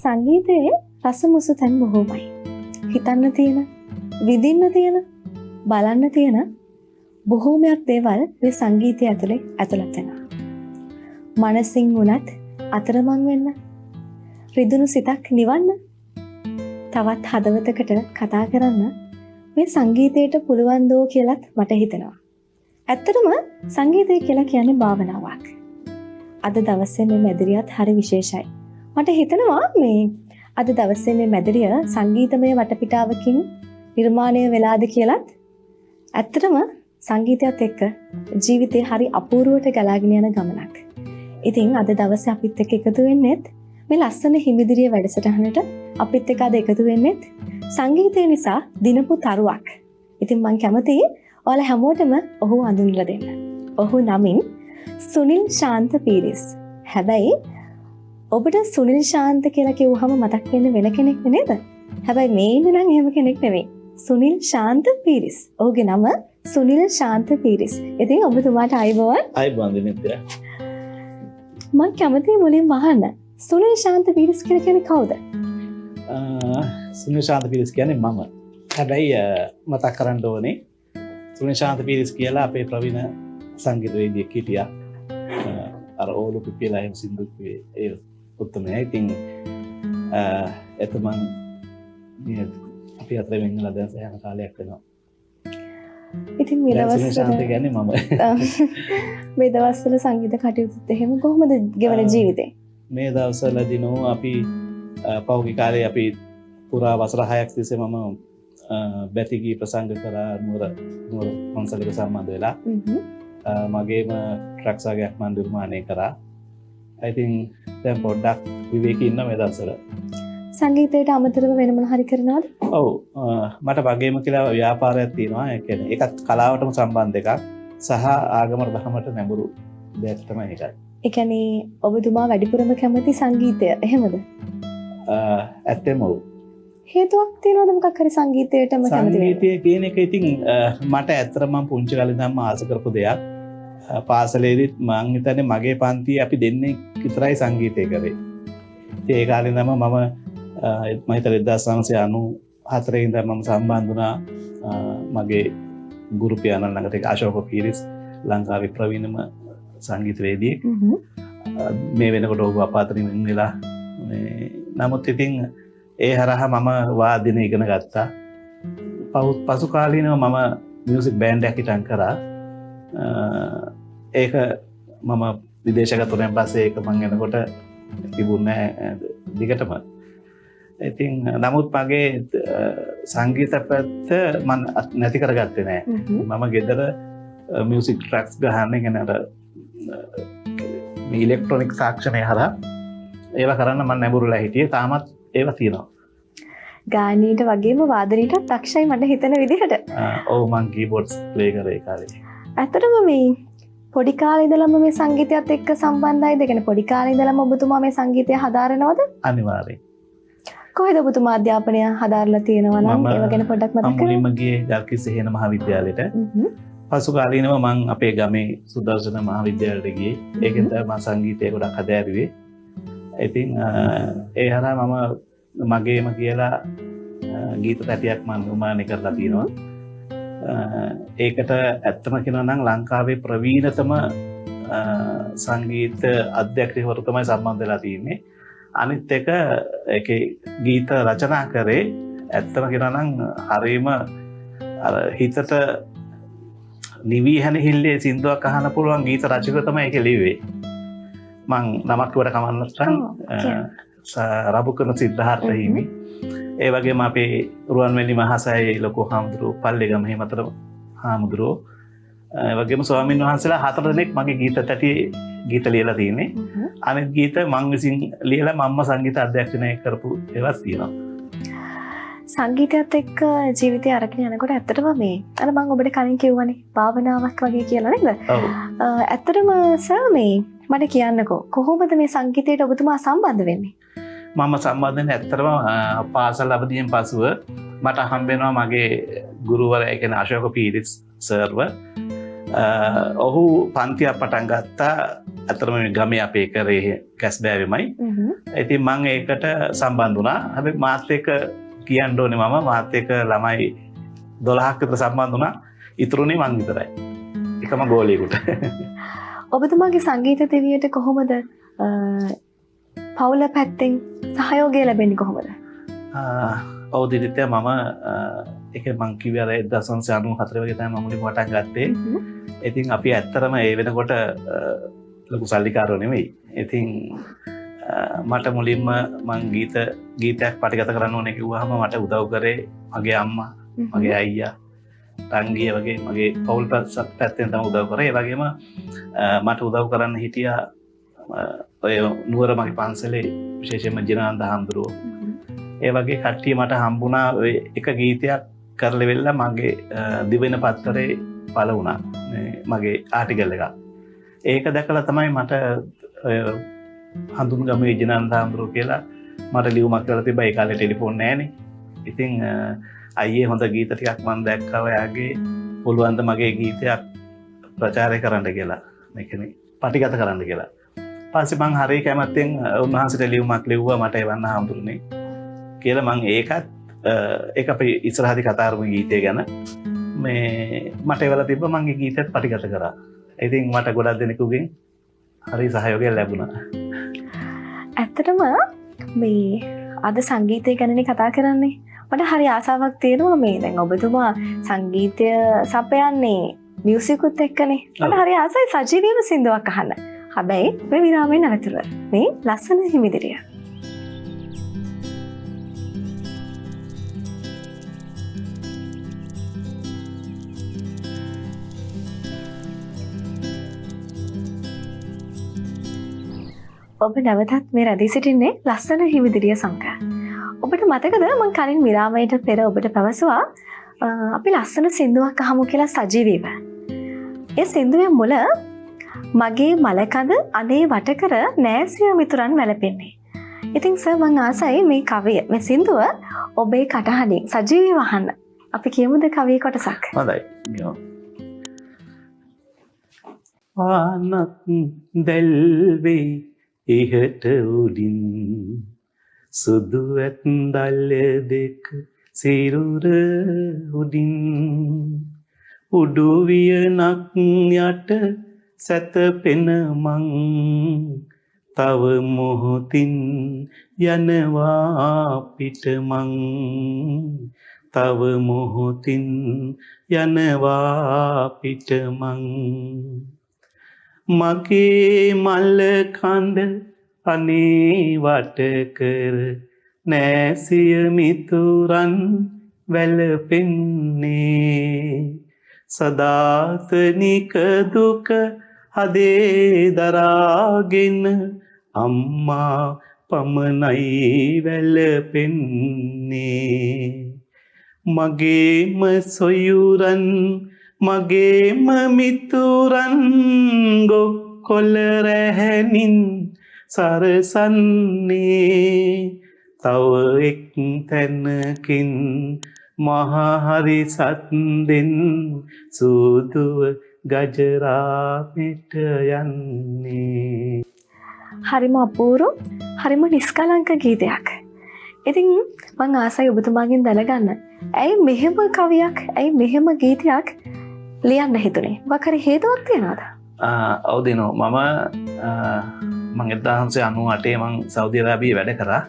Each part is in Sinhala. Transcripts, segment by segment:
සංගීතයේ රසමුසු තැන් බොහෝමයි. හිතන්න තියෙන, විඳින්න තියෙන, බලන්න තියෙන බොහෝමයක් දේවල් මේ සංගීතය ඇතුලේ ඇතුළත් වෙනවා. මනසින් උනත් අතරමං වෙන්න, රිදුණු සිතක් නිවන්න, තවත් හදවතකට කතා කරන්න මේ සංගීතයට පුළුවන් දෝ කියලත් මට හිතෙනවා. ඇත්තටම සංගීතය කියලා කියන්නේ භාවනාවක්. අද දවසේ මේ මැදිරියත් හරි විශේෂයි. මට හිතෙනවා මේ අද දවසේ මේ මැදිරිය සංගීතමය වටපිටාවකින් නිර්මාණය වෙලාද කියලත්. ඇත්තටම සංගීතයත් එක්ක ජීවිතේ හරි අපූර්වට ගලාගෙන යන ගමනක්. ඉතින් අද දවසේ අපිත් එක්ක එකතු වෙන්නෙත් මේ ලස්සන හිමිදිරිය වැඩසටහනට අපිත් එක්ක අද එකතු වෙන්නෙත් සංගීතය නිසා දිනපු තරුවක්. ඉතින් මම කැමතියි ඔයාලා හැමෝටම ඔහු හඳුන්වලා දෙන්න. ඔහු නමින් සුනිල් ශාන්ත පීරිස්. හැබැයි ඔබට සුනිල් ශාන්ත කියලා කිව්වහම මතක් වෙන්නේ වෙන කෙනෙක් නේද? හැබැයි මේ ඉන්නේ නම් එහෙම කෙනෙක් නෙවෙයි. සුනිල් ශාන්ත පීරිස්. ඔහුගේ නම සුනිල් ශාන්ත පීරිස්. ඉතින් ඔබතුමාට අයබෝවන් දිනිත්‍ය. මම කැමතියි මුලින්ම අහන්න. සුනිල් ශාන්ත පීරිස් කියලා කියන්නේ කවුද? සුනිල් ශාන්ත පීරිස් කියන්නේ මම. හැබැයි මතක් කරන්න ඕනේ සුනිල් ශාන්ත පීරිස් කියලා අපේ ප්‍රවීණ සංගීතවේදියෙක් හිටියා. අර ඕලු පිපිලා එහෙම සින්දු ඒ උත්තමයි. ඉතින් එතමන් අපි අතර වෙන්නලා දැන් සෑහෙන කාලයක් වෙනවා. ඉතින් මේ සුනිල් ශාන්ත කියන්නේ මම. මේ දවස්වල සංගීත කටයුතුත් එහෙම කොහොමද ගෙවන ජීවිතේ? මේ දවස්වලදී නෝ අපි පෞද්ගලික කාලේ අපි පුරා වසර 6ක් තිස්සේ මම බැතිගී ප්‍රසංග කරා නුවර පන්සලක සම්බන්ධ වෙලා මගේම ට්‍රැක්ස් වගේක් මම නිර්මාණය කරා. ඉතින් දැන් පොඩ්ඩක් විවේකී ඉන්න මේ දවස්වල. සංගීතයට අමතරව වෙන මොන හරි කරනවද? ඔව් මට වගේම කියලා ව්‍යාපාරයක් තියෙනවා. ඒ කියන්නේ ඒකත් කලාවටම සම්බන්ධ එකක් සහ ආගම දහමට නැඹුරු දෙයක් තමයි ඒකයි. ඒ කියන්නේ ඔබතුමා වැඩිපුරම කැමති සංගීතය එහෙමද? ඇත්තම ඔව්. හේතුවක් තියෙනවද මොකක් හරි සංගීතයටම කැමති වෙන්න? සංගීතය කියන එක ඉතින් මට ඇත්තටම මම පුංචි කාලේ ඉඳන්ම ආස කරපු දෙයක්. පාසලේදීත් මං හිතන්නේ මගේ පන්තියේ අපි දෙන්නේ විතරයි සංගීතය කරේ. ඉතින් ඒ කාලේ ඉඳන්ම මම හිතන්නේ 1994 ඉඳන් මම සම්බන්ධ වුණා මගේ ගුරු පියාණන් ළඟට අශෝක පීරිස් ලංකාවේ ප්‍රවීණම සංගීතවේදියෙක්. මේ වෙනකොට ඔහු අපාතරින් වෙලා නමුත් ඉතින් ඒ හරහා මම වාදනය ඉගෙන ගත්තා. පසු කාලීනව මම මියුසික් බෑන්ඩ් එකක් හිටන් කරා. ඒක මම විදේශගත වුණාන් පස්සේ ඒක මම එනකොට තිබුණේ දිගටම. ඉතින් නමුත් මගේ සංගීත පැත්ත මම නැති කරගත්තේ නෑ. මම ගෙදර මියුසික් ට්‍රැක්ස් ගහන්නේ කියන අර ඉලෙක්ට්‍රොනික තාක්ෂණය හරහා ඒවා කරන්න මම නැඹුරුලා හිටියේ. තාමත් ඒවා තියෙනවා. ගායනීට වගේම වාදනීටත් දක්ෂයි මට හිතෙන විදිහට. ඔව් මම කීබෝඩ්ස් ප්ලේ කරේ ඒ කාලේ. ඇත්තටම මේ පොඩි කාලේ ඉඳලම මේ සංගීතයත් එක්ක සම්බන්ධයිද? කියන්නේ පොඩි කාලේ ඉඳලම ඔබතුමා මේ සංගීතය හදාරනවද? අනිවාර්යයෙන්. කොහෙද ඔබතුමා අධ්‍යාපනය හදාarලා තියෙනවා නම් ඒව ගැන පොඩ්ඩක් මතක් කරන්න. මම මුලින්ම ගියේ ගල්කිස්ස හේන මහාවිද්‍යාලයට. පසු කාලීනව මම අපේ ගමේ සුදර්ශන මහාවිද්‍යාලයට ගියේ. ඒකෙන් තමයි මම සංගීතය ගොඩක් හදාරුවේ. ඉතින් ඒ හරහා මම මගේම කියලා ගීත පැටියක් මම නිර්මාණය කරලා තියෙනවා. ඒකට ඇත්තම කියනවා නම් ලංකාවේ ප්‍රවීණතම සංගීත අධ්‍යක්ෂකවරු තමයි සම්බන්ධ වෙලා තියෙන්නේ. අනිත් එක ඒකේ ගීත රචනා කරේ ඇත්තම කියනවා නම් හරීම අර හිතට නිවි හැනහිල්ලේ සින්දුවක් අහන්න පුළුවන් ගීත රචකව තමයි ඒක ලිව්වේ. මං නමක් වට කමන්නත් රබුකන සිද්ධාර්ථ හිමි. ඒ වගේම අපේ රුවන්වැලි මහසෑයේ ලොකු හාමුදුරුවෝ පල්ලේගම හිමතර හාමුදුරුවෝ ඒ වගේම ස්වාමීන් වහන්සේලා 4 දෙනෙක් මගේ ගීත ලියලා තියෙන්නේ. අනිත් ගීත මං විසින් ලියලා මම්ම සංගීත අධ්‍යක්ෂණය කරපු ඒවා තියෙනවා. සංගීතයත් එක්ක ජීවිතය අරගෙන යනකොට ඇත්තටම මේ අර මම ඔබට කලින් කිව්වනේ භාවනාවක් වගේ කියලා නේද? ඔව්. ඇත්තටම සර් මේ මට කියන්නකෝ කොහොමද මේ සංගීතයට ඔබතුමා සම්බන්ධ වෙන්නේ? මම සම්බන්ධ වෙන්නේ ඇත්තටම පාසල් අවදියෙන් පසුව මට හම්බ වෙනවා මගේ ගුරුවරයා කියන්නේ අශෝක පීරිස් සර්ව. ඔහු පන්තියක් පටන් ගත්තා අතරම ගමේ අපේ කරේ කැස්බෑවෙමයි. ඉතින් මං ඒකට සම්බන්ධ වුණා. හැබැයි මාත් එක්ක කියන්න ඕනේ මම මාත් එක්ක ළමයි 12ක් විතර සම්බන්ධ වුණා. ඉතුරුනේ මං විතරයි. එකම ගෝලියෙකුට. ඔබතුමාගේ සංගීත දෙවියට කොහොමද පවුල පැත්තෙන් සහයෝගය ලැබෙන්නේ කොහොමද? ඔව් දිදිත්‍ය මම ඒක මං කිව්වේ අර 1994 වගේ තමයි මම මුලින්ම පටන් ගත්තේ. ඉතින් අපි ඇත්තරම ඒ වෙනකොට ලොකු සල්ලිකාරෝ නෙමෙයි. ඉතින් මට මුලින්ම මං ගීතයක් පටිගත කරන්න ඕනේ කිව්වහම මට උදව් කරේ මගේ අම්මා, මගේ අයියා, තංගිය වගේ මගේ පවුල් පැත්තෙන් තමයි උදව් කරේ. ඒ වගේම මට උදව් කරන්න හිටියා ඔය නුවර මගේ පන්සලේ විශේෂයෙන්ම ජිනානන්ද හාමුදුරුවෝ. ඒ වගේ කට්ටිය මට හම්බුණා. ඔය එක ගීතයක් කරලා වෙලා මගේ දිවෙන පත්තරේ පළ වුණා. මගේ ආටිකල් එකක්. ඒක දැකලා තමයි මට හඳුන්ගමේ ජිනානන්ද හාමුදුරුවෝ කියලා මට ලියුමක් කරලා තිබ්බා. ඒ කාලේ ටෙලිෆෝන් නැහැනේ. ඉතින් අයියේ හොඳ ගීත ටිකක් මම දැක්කා ඔයාගේ. පුළුවන් ද මගේ ගීතයක් ප්‍රචාරය කරන්න කියලා. මේ කියන්නේ පටිගත කරන්න කියලා. පස්සේ මං හරිය කැමැත්තෙන් උන්වහන්සේට ලියුමක් ලිව්වා මට එවන්න හාමුදුරනේ කියලා. මං ඒක අපි ඉස්සරහදී කතා කරමු ගීතය ගැන. මේ මට එවලා තිබ්බා මං ඒ ගීතයත් පටිගත කරා. ඉතින් මට ගොඩක් දෙනෙකුගෙන් හරි සහයෝගයක් ලැබුණා. ඇත්තටම මේ අද සංගීතය ගැනනේ කතා කරන්නේ. මට හරි ආසාවක් තියෙනවා මේ දැන් ඔබතුමා සංගීතය සපයන්නේ මියුසිකුත් එක්කනේ. මට හරි ආසයි සජීවීව සින්දුවක් අහන්න. හැබැයි මේ විරාමයෙන් අනතුර මේ ලස්සන හිමිදිරිය. ඔබ නැවතත් මේ රැඳී සිටින්නේ ලස්සන හිමිදිරිය සමග. ඔබට මතකද මම කලින් විරාමයට පෙර ඔබට පැවසුවා අපි ලස්සන සින්දුවක් අහමු කියලා සජීවීව. ඒ සින්දුවේ මුල මගේ මලකඳ අනේ වටකර නෑසිය මිතුරන් වැළපෙන්නේ. ඉතින් සර් මං ආසයි මේ කවිය මේ සින්දුව ඔබේ කටහඬින් සජීවීව අහන්න. අපි කියමුද කවිය කොටසක්? හොඳයි. ආනත් දැල්වේ ඉහට උඩින් සුදු ඇත්දල්ල දෙක සිරුර උඩින් උඩුවියනක් යට සැතපෙන මං තව මොහොතින් යනවා පිට මං තව මොහොතින් යනවා පිට මං මගේ මල්ල කඳ අනේ වට කර නෑසිය මිතුරන් වැළපෙන්නේ සදාතනික දුක හදේ දරාගෙන අම්මා පමණයි වැළපෙන්නේ මගේම සොයුරන් මගේම මිතුරන් ගොක්කොල රැහැනින් සරසන්නේ තව එක් තැනකින් මහහරි සත්දෙන් සූදුව ගජරාපිට යන්නේ. හරිම අපූරු හරිම නිස්කලංක ගීතයක්. ඉතින් මං ආසයි ඔබතුමාගෙන් දැනගන්න ඇයි මෙහෙම කවියක් ඇයි මෙහෙම ගීතයක් ලියන්න හිතුනේ? මොකක් හරි හේතුවක් තියනවද? ඔව් දිනෝ මම 1998 මං සෞදි අරාබියේ වැඩ කරා.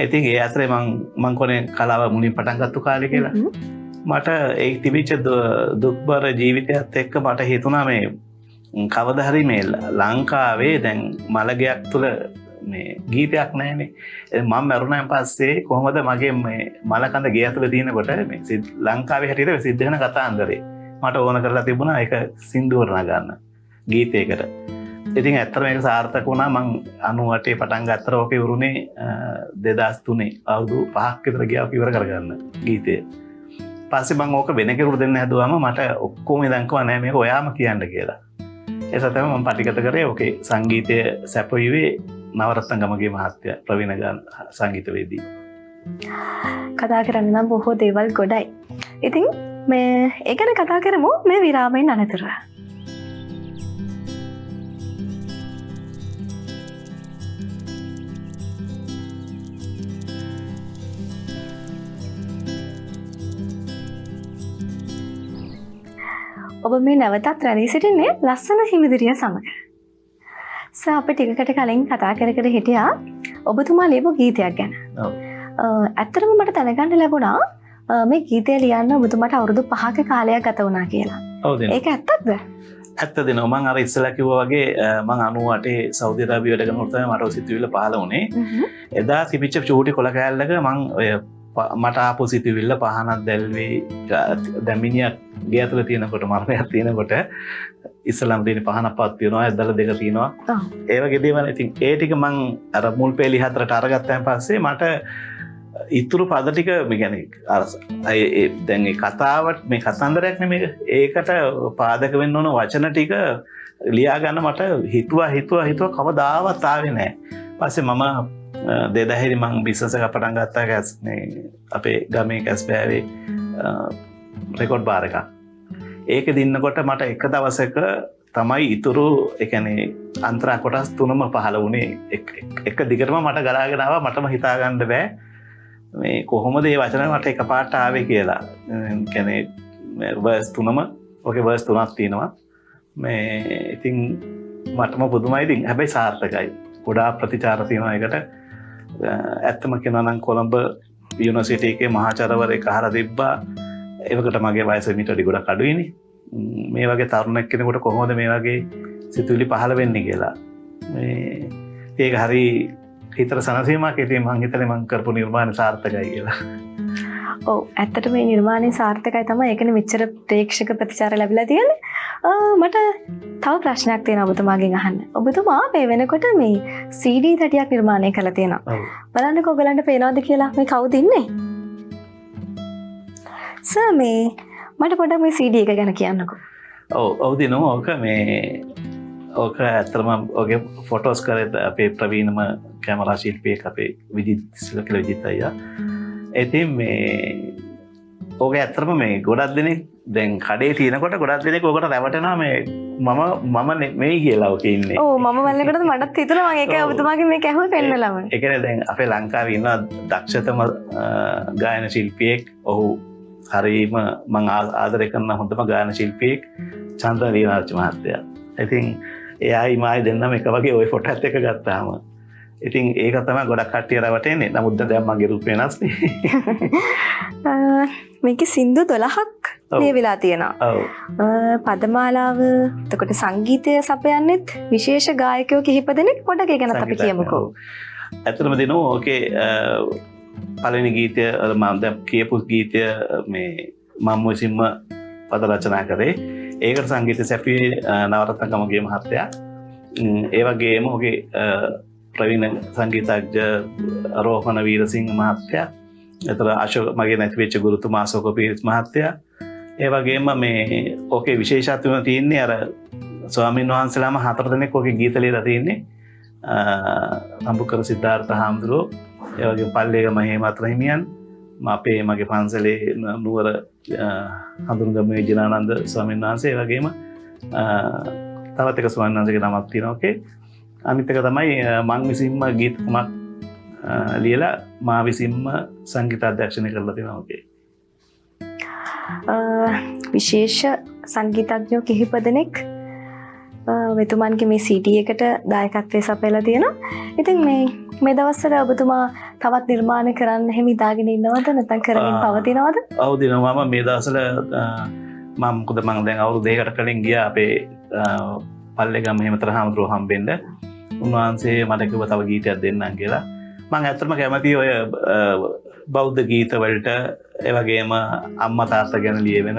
ඉතින් ඒ අතරේ මං කොනේ කලාව මුලින් පටන් ගත්ත කාලේ කියලා. මට ඒ තිබිච්ච දුක්බර ජීවිතයත් එක්ක මට හිතුණා මේ කවදා හරි මේ ලංකාවේ දැන් මලගයක් තුල මේ ගීතයක් නැහැනේ. මම මරුණාන් පස්සේ කොහොමද මගේ මේ මලකඳ ගේ ඇතුලේ තියෙනකොට මේ ලංකාවේ හැටියට සිද්ධ වෙන කතාන්දරේ මට ඕන කරලා තිබුණා ඒක සින්දුවට නගන්න ගීතයකට. ඉතින් ඇත්තටම ඒක සාර්ථක වුණා. මං 98 පටන් ගත්තර ඕක ඉවරුනේ 2003 අවුරුදු 5ක් විතර ගියා ඉවර කරගන්න ගීතය. පස්සේ මං ඕක වෙන කෙනෙකුට දෙන්න හැදුවාම මට ඔක්කොම ඉඳන් කිව්වා නෑ මේක ඔයාම කියන්න කියලා. ඒ සතම මම පටිගත කරේ ඕකේ සංගීතය සැපයුවේ නවරත්න ගමගේ මහත්තයා ප්‍රවීණ ගාන සංගීතවේදී. කතා කරන්න නම් බොහෝ දේවල් ගොඩයි. ඉතින් මේ ඒ ගැන කතා කරමු මේ විරාමයෙන් අනතුරුව. ඔබ මේ නැවතත් රැඳී සිටින්නේ ලස්සන හිමිදිරිය සමග. අපි ටිකකට කලින් කතා කර කර හිටියා ඔබතුමා ලියපු ගීතයක් ගැන. ඇත්තටම මට දැනගන්න ලැබුණා මේ ගීතය ලියන්න ඔබතුමාට අවුරුදු 5ක කාලයක් ගත වුණා කියලා. ඒක ඇත්තක්ද? ඇත්ත දෙනවා. මම අර ඉස්සෙල්ලා කිව්වා වගේ මම 98 සෞදි අරාබිය වැඩ කරනකොට තමයි මට සිතුවිල්ල පහළ වුණේ. එදා තිබිච්ච චූටි කොළ කෑල්ලක මම ඔය මට ආපු සිතුවිල්ල පහනක් දැල්වේ දැමිනියක් ගේ ඇතුළේ තියෙනකොට මරණයක් තියෙනකොට ඉස්සලම් දෙන පහනක් පත් වෙනවා ඇදලා දෙක තියෙනවා ඒ වගේ දේවල්. ඉතින් ඒ ටික මං අර මුල් පෙළි හතරට අරගත්තාන් පස්සේ මට ඉතුරු පද ටික මේ කියන්නේ අර දැන් මේ කතාවට මේ කතන්දරයක් නෙමෙයි ඒකට පාදක වෙන්න ඕන වචන ටික ලියා ගන්න මට හිතුවා කවදාවත් ආවේ නැහැ. පස්සේ මම 2000 මං බිස්නස් එක පටන් ගත්තා මේ අපේ ගමේ කැස්බෑවේ රෙකෝඩ් බාර් එකක්. ඒක දින්නකොට මට එක දවසක තමයි ඉතුරු ඒ කියන්නේ අන්තරා කොටස් තුනම පහළ වුණේ. එක දිගටම මට ගලාගෙන ආවා. මටම හිතා ගන්න බෑ මේ කොහොමද මේ වචන මට එකපාරට ආවේ කියලා. කියන්නේ වර්ස් තුනම ඔකේ වර්ස් තුනක් තියෙනවා. මේ ඉතින් මටම පුදුමයි. ඉතින් හැබැයි සාර්ථකයි. ගොඩාක් ප්‍රතිචාර තියෙනවා ඒකට. ඇත්තම කියනවා නම් කොළඹ යුනිවර්සිටි එකේ මහාචාර්යවරයෙක් අහලා තිබ්බා ඒවකට මගේ වයස මීට වඩා ගොඩක් අඩුයිනේ. මේ වගේ තරුණෙක් කෙනෙකුට කොහොමද මේ වගේ සිතුවිලි පහළ වෙන්නේ කියලා. ඒක හරි හිතට සනසීමක්. ඉතින් මං හිතන්නේ මං කරපු නිර්මාණය සාර්ථකයි කියලා. ඔව් ඇත්තට මේ නිර්මාණය සාර්ථකයි තමයි. ඒකනේ මෙච්චර ප්‍රේක්ෂක ප්‍රතිචාර ලැබිලා තියෙන්නේ. මට තව ප්‍රශ්නයක් තියෙනවා ඔබතුමාගෙන් අහන්න. ඔබතුමා මේ වෙනකොට මේ CD තැටියක් නිර්මාණය කළා තියෙනවා. බලන්නකෝ ඔයගලන්ට පේනවද කියලා මේ කවුද ඉන්නේ? සර් මේ මට පොඩ්ඩක් මේ CD එක ගැන කියන්නකෝ. ඔව් දිනෝ ඕක ඇත්තටම ඔගේ ෆොටෝස් කරේ අපේ ප්‍රවීණම කැමරා ශිල්පියෙක් අපේ විජිත් අයියා. ඉතින් මේ ඕක ඇත්තටම මේ ගොඩක් දෙනෙක් දැන් කඩේ තියෙනකොට ගොඩක් දෙනෙක් ඕකට රැවටෙනවා මේ මම නෙමෙයි කියලා ඔක ඉන්නේ. ඔව් මම බලනකොට මටත් හිතුණා මම ඒක ඔබතුමාගේ මේක ඇහුවේ පෙන්නලම. ඒ කියන්නේ දැන් අපේ ලංකාවේ ඉන්න දක්ෂතම ගායන ශිල්පියෙක්. ඔහු හරිම මං ආදරය කරන හොඳම ගායන ශිල්පියෙක් චන්ද්‍ර ලීනාරච්චි මහත්තයා. ඉතින් එයායි මායි දෙන්නම එක වගේ ওই ෆොටෝ එකක් ගත්තාම ඉතින් ඒක තමයි ගොඩක් කට්ටිය රවටෙන්නේ. නමුත් දැන් මගේ රූප වෙනස් නේ. මේකේ සින්දු 12ක් ලියවිලා තියෙනවා. ඔව්. පදමාලාව එතකොට සංගීතය සපයන්නෙත් විශේෂ ගායකයෝ කිහිප දෙනෙක්. පොඩ්ඩක් ඒ ගැනත් අපි කියමුකෝ. ඇත්තටම දිනෝ ඕකේ පළවෙනි ගීතය මම දැන් කියපු ගීතය මේ මම විසින්ම පද රචනා කරේ. ඒකට සංගීත සැපුවේ නවරත්න ගමගේ මහත්තයා. ඒ වගේම ඔහුගේ ප්‍රවීණ සංගීතඥ රෝහණ වීරසිංහ මහත්තයා. ඒතර අශෝක මගේ නැති වෙච්ච ගුරුතුමා අශෝක පීරිස් මහත්තයා. ඒ වගේම මේ ඕකේ විශේෂත්වය තියෙන්නේ අර ස්වාමීන් වහන්සේලාම 4 දෙනෙක් ඕකේ ගීත ලියලා තියෙන්නේ. සම්බුකර සිද්ධාර්ථ හාමුදුරුවෝ, ඒ වගේම පල්ලේගම හේමත්‍ර හිමියන්, අපේ මගේ පන්සලේ නුවර හඳුන්ගම විජිනානන්ද ස්වාමීන් වහන්සේ, ඒ වගේම තවත් එක ස්වාමීන් වහන්සේගේ නමක් තියෙනවා. ඕකේ අනිත් එක තමයි මං විසින්ම ගීතකමක් ලියලා මා විසින්ම සංගීත අධ්‍යක්ෂණය කරලා තියෙනවා. ඕකේ විශේෂ සංගීතඥයෝ කිහිප දෙනෙක් මෙතුමන්ගේ මේ CD එකට දායකත්වයේ සපයලා තියෙනවා. ඉතින් මේ දවස්වල ඔබතුමා තවත් නිර්මාණ කරන්න හැම ඉදාගෙන ඉන්නවද නැත්නම් කරමින් පවතිනවද? ඔව් දිනවා මම මේ දවස්වල මොකද මම දැන් අවුරුදු 2කට කලින් ගියා අපේ පල්ලේගම හේමතර හාමුදුරුවෝ හම්බෙන්න. උන්වහන්සේ මට කිව්වා තව ගීතයක් දෙන්නම් කියලා. මම ඇත්තටම කැමතියි ඔය බෞද්ධ ගීත වලට, ඒ වගේම අම්මා තාත්තා ගැන ලියවෙන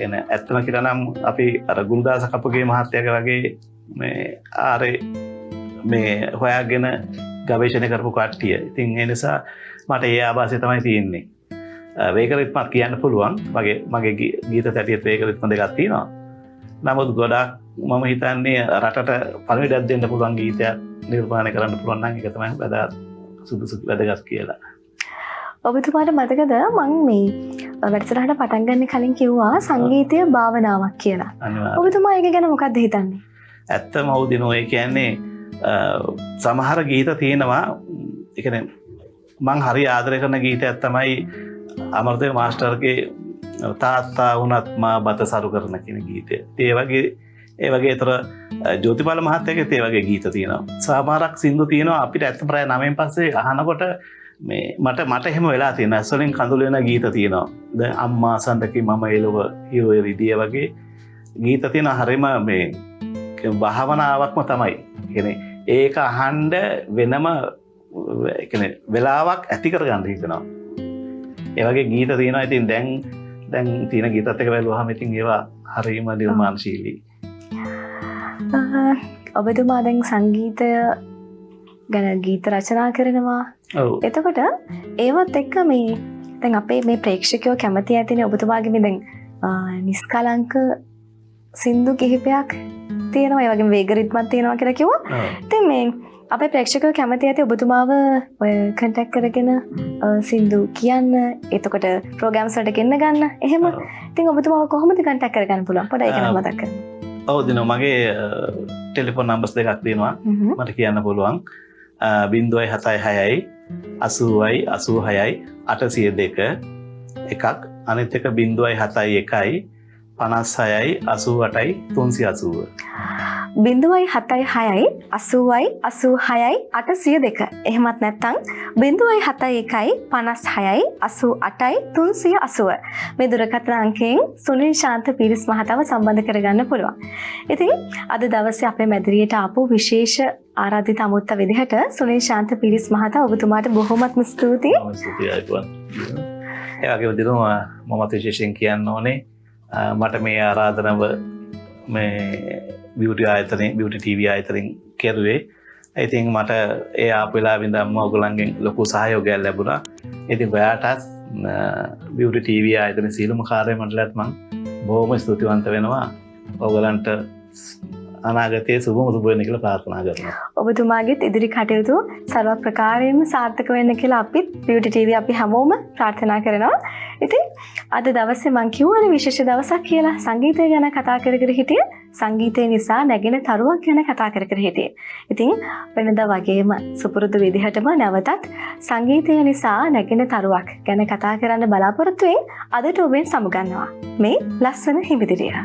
එන ඇත්තම කියලා නම් අපි අර ගුරුදාස කපුගේ මහත්තයාගේ වගේ මේ ආරේ මේ හොයාගෙන ගවේෂණය කරපු කට්ටිය. ඉතින් ඒ නිසා මට ඒ ආభాසය තමයි තියෙන්නේ. වේගරිත්මත් කියන්න පුළුවන්. මගේ ගීත තැටියෙත් වේගරිත්ම දෙකක් තියෙනවා. නමුත් ගොඩක් මම හිතන්නේ රටට පණිවිඩයක් දෙන්න පුළුවන් ගීතයක් නිර්මාණය කරන්න පුළුවන් නම් ඒක තමයි වැදගත් කියලා. ඔබතුමාට මතකද මම මේ වැඩසටහනට පටන් ගන්න කලින් කිව්වා සංගීතය භාවනාවක් කියලා. අනිවාර්යයෙන්. ඔබතුමා ඒක ගැන මොකක්ද හිතන්නේ? ඇත්තම අවදිනෝ ඒ කියන්නේ සමහර ගීත තියෙනවා ඒ කියන්නේ මං හරි ආදරය කරන ගීතයක් තමයි අමරදේව මාස්ටර්ගේ තාත්තා වුණත් මා බත සරු කරන කියන ගීතය. ඒ වගේ ඒතර ජෝතිපාල මහත්තයාගේ ඒ වගේ ගීත තියෙනවා. සමහරක් සින්දු තියෙනවා අපිට ඇත්ත ප්‍රය 9න් පස්සේ අහනකොට මේ මට එහෙම වෙලා තියෙනවා. ඇස්වලින් කඳුළු වෙන ගීත තියෙනවා. දැන් අම්මා සඳකි මම එළව හිරේ රිදිය වගේ ගීත තියෙනවා. හරිම මේ භාවනාවක්ම තමයි. කියන්නේ ඒක අහන්න වෙනම කියන්නේ වෙලාවක් ඇති කරගන්න හිතනවා. ඒ වගේ ගීත තියෙනවා. ඉතින් දැන් තියෙන ගීතත් එක බැලුවාම ඉතින් ඒවා හරිම නිර්මාණශීලී. ඔබතුමා දැන් සංගීතය ගැන ගීත රචනා කරනවා. ඔව්. එතකොට ඒවත් එක්ක මේ දැන් අපේ මේ ප්‍රේක්ෂකයෝ කැමති ඇතිනේ ඔබතුමාගේ මේ දැන් නිස්කලංක සින්දු කිහිපයක් තියෙනවා. ඒ වගේම වේග රිද්මක් තියෙනවා කියලා කිව්වා. ඉතින් මේ අපේ ප්‍රේක්ෂකයෝ කැමති ඇති ඔබතුමාව ඔය කන්ටැක්ට් කරගෙන සින්දු කියන්න, එතකොට ප්‍රෝග්‍රෑම්ස් වලට ගෙන්න ගන්න. එහෙම. ඉතින් ඔබතුමාව කොහොමද කන්ටැක්ට් කරගන්න පුළුවන්? පොඩ්ඩක් ඒක නම් මතක් කරන්න. ඔව් දිනෝ මගේ ටෙලිෆෝන් නම්බර්ස් දෙකක් තියෙනවා. මට කියන්න පුළුවන්. 076යි 80යි 86යි 802 එකක්. අනිත් එක 071යි 56යි 88යි 380. 076යි 80යි 86යි 802. එහෙමත් නැත්නම් 071යි 56යි 88යි 380. මේ දුරකථන අංකයෙන් සුනිල් ශාන්ත පීරිස් මහතාව සම්බන්ධ කරගන්න පුළුවන්. ඉතින් අද දවසේ අපේ මැදිරියට ආපු විශේෂ ආරාධිත අමුත්ත විදිහට සුනිල් ශාන්ත පීරිස් මහතා ඔබතුමාට බොහොමත්ම ස්තුතියි. ස්තුතියි අයිබෝන්. ඒ වගේම දිනෝ මමත් විශේෂයෙන් කියන්න ඕනේ මට මේ ආරාධනාව මේ බියුටි ටීවී ආයතනයෙන් කෙරුවේ. ඉතින් මට ඒ ආපු වෙලාවෙ ඉඳන්ම ඔයගොල්ලන්ගෙන් ලොකු සහයෝගයක් ලැබුණා. ඉතින් ඔයාටත් බියුටි ටීවී ආයතනයේ සීලම කාර්ය මණ්ඩලයට මම බොහොම ස්තුතිවන්ත වෙනවා. ඔයගොල්ලන්ට අනාගතයේ සුබම සුබ වෙන්න කියලා ප්‍රාර්ථනා කරනවා. ඔබතුමාගේත් ඉදිරි කටයුතු සර්ව ප්‍රකාරයෙන්ම සාර්ථක වෙන්න කියලා අපිත් බියුටි ටීවී අපි හැමෝම ප්‍රාර්ථනා කරනවා. ඉතින් අද දවසේ මම කියවනේ විශේෂ දවසක් කියලා. සංගීතය ගැන කතා කර හිටියේ. සංගීතය නිසා නැගෙන තරුවක් ගැන කතා කර හිටියේ. ඉතින් වෙනදා වගේම සුපුරුදු විදිහටම නැවතත් සංගීතය නිසා නැගෙන තරුවක් ගැන කතා කරන්න බලාපොරොත්තු වෙමින් අදට ඔබෙන් සමුගන්නවා. මේ ලස්සන හිමිදිරිය.